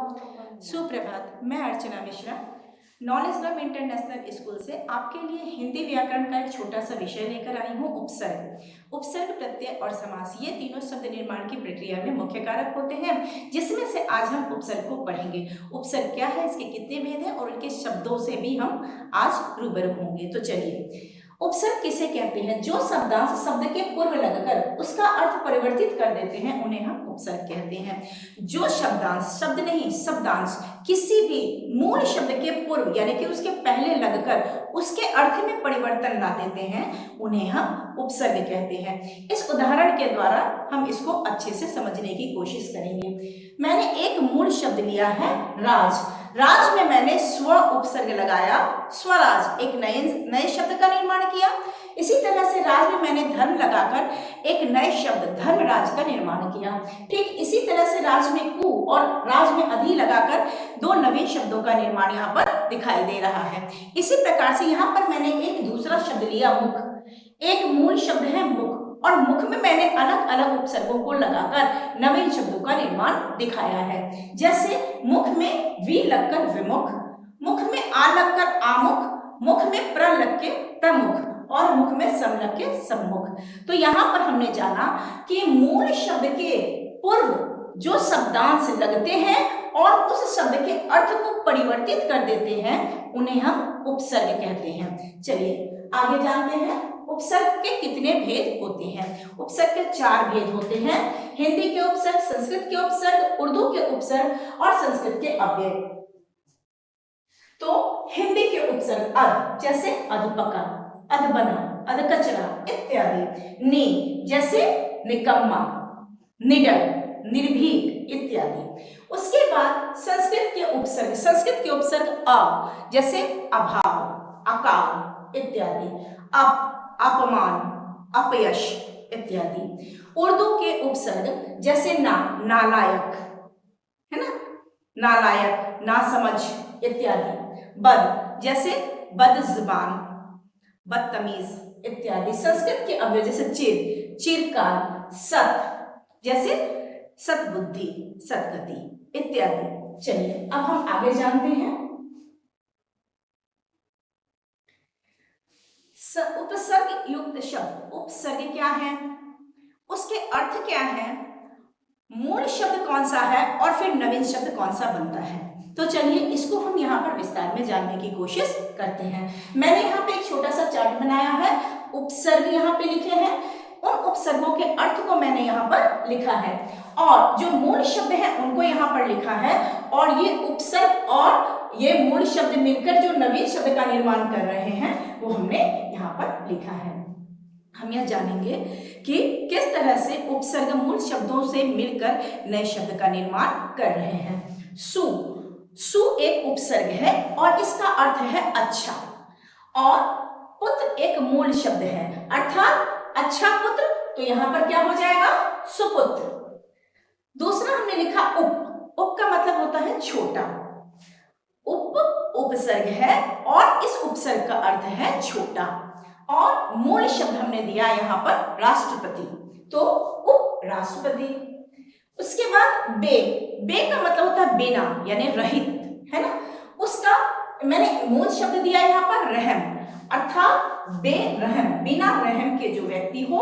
सुप्रभात। मैं Archana Mishra knowledge love international school से आपके लिए हिंदी व्याकरण का एक छोटा सा विषय लेकर आई हूँ। उपसर्ग। उपसर्ग, प्रत्यय और समास, ये तीनों शब्द निर्माण की प्रक्रिया में मुख्य कारक होते हैं, जिसमें से आज हम उपसर्ग को पढ़ेंगे। उपसर्ग क्या है, इसके कितने भेद हैं और उनके शब्दों से भी हम आज रूबरू होंगे। तो चलिए, उपसर्ग किसे कहते हैं? जो शब्दांश शब्द के पूर्व लगकर उसका अर्थ परिवर्तित कर देते हैं, उन्हें हम उपसर्ग कहते हैं। जो शब्दांश, शब्द नहीं शब्दांश, किसी भी मूल शब्द के पूर्व यानी कि उसके पहले लगकर उसके अर्थ में परिवर्तन ला देते हैं, उन्हें हम उपसर्ग कहते हैं। इस उदाहरण के द्वारा हम इसको अच्छे से समझने की कोशिश करेंगे। मैंने एक मूल शब्द लिया है राज। राज में मैंने स्व उपसर्ग लगाया, स्वराज, एक नए शब्द का निर्माण किया। इसी तरह से राज में मैंने धर्म लगाकर एक नए शब्द धर्मराज का निर्माण किया। ठीक इसी तरह से राज में कु और राज में अधि लगाकर दो नवीन शब्दों का निर्माण यहाँ पर दिखाई दे रहा है। इसी प्रकार से यहाँ पर मैंने एक दूसरा शब्द लिया मुख। एक मूल शब्द है मुख और मुख में मैंने अलग अलग उपसर्गों को लगाकर नवीन शब्दों का निर्माण दिखाया है। जैसे मुख में वी लगकर विमुख, मुख में आ लगकर आमुख, मुख में प्र लग के प्रमुख और मुख में सम लग के सम्मुख। तो यहाँ पर हमने जाना कि मूल शब्द के पूर्व जो शब्दांश लगते हैं और उस शब्द के अर्थ को परिवर्तित कर देते हैं, उन्हें हम उपसर्ग कहते हैं। चलिए आगे जानते हैं उपसर्ग के कितने भेद होते हैं। उपसर्ग के 4 भेद होते हैं। हिंदी के उपसर्ग, संस्कृत के उपसर्ग, उर्दू के उपसर्ग और संस्कृत के अव्यय। तो हिंदी के उपसर्ग अध, जैसे अधपका, अधबना, अधकचरा इत्यादि। नि, जैसे निकम्मा, निडर, निर्भीक इत्यादि। उसके बाद संस्कृत के उपसर्ग अ, जैसे अभाव, अकाल इत्यादि। अपमान, अपयश इत्यादि। उर्दू के उपसर्ग जैसे नालायक, है ना, नालायक, नासमझ इत्यादि। बद, जैसे बदजुबान, बदतमीज इत्यादि। संस्कृत के अव्यय जैसे चिरकाल, सत, जैसे सतबुद्धि, सतगति इत्यादि। चलिए अब हम आगे जानते हैं उपसर्ग युक्त शब्द। उपसर्ग क्या है, उसके अर्थ क्या है, मूल शब्द कौन सा है और फिर नवीन शब्द कौन सा बनता है। तो चलिए इसको हम यहाँ पर विस्तार में जानने की कोशिश करते हैं। मैंने यहाँ पे एक छोटा सा चार्ट बनाया है, उपसर्ग यहाँ पे लिखे हैं, उन उपसर्गों के अर्थ को मैंने यहाँ पर लिखा है और जो मूल शब्द है उनको यहाँ पर लिखा है। और ये उपसर्ग और ये मूल शब्द मिलकर जो नवीन शब्द का निर्माण कर रहे हैं, वो हमने यहाँ पर लिखा है। हम यह जानेंगे कि किस तरह से उपसर्ग मूल शब्दों से मिलकर नए शब्द का निर्माण कर रहे हैं। सु एक उपसर्ग है और इसका अर्थ है अच्छा, और पुत्र एक मूल शब्द है अर्थात अच्छा पुत्र, तो यहां पर क्या हो जाएगा, सुपुत्र। दूसरा हमने लिखा उप का मतलब होता है छोटा। उपसर्ग है और इस उपसर्ग का अर्थ है छोटा। और मूल शब्द हमने दिया यहां पर राष्ट्रपति, तो उप राष्ट्रपति। उसके बाद बे का मतलब होता है बिना यानी रहित, है ना। उसका मैंने मूल शब्द दिया यहाँ पर रहम, अर्थात बेरहम, बिना रहम के जो व्यक्ति हो,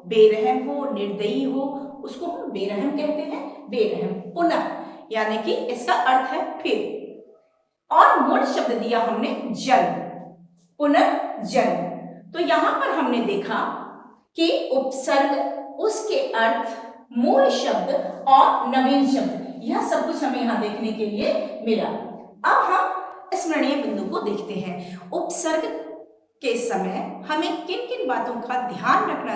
बेरहम हो, निर्दयी हो, उसको हम बेरहम कहते हैं। बेरहम। पुनः यानी कि इसका अर्थ है फिर। और मूल शब्द दिया हमने जन्म, पुनर्जन्म। तो यहां पर हमने देखा कि उपसर्ग, उसके अर्थ, मूल शब्द और नवीन शब्द, यह सब कुछ हमें यहां देखने के लिए मिला। अब हम स्मरणीय बिंदु को देखते हैं। उपसर्ग के समय हमें किन किन बातों का ध्यान रखना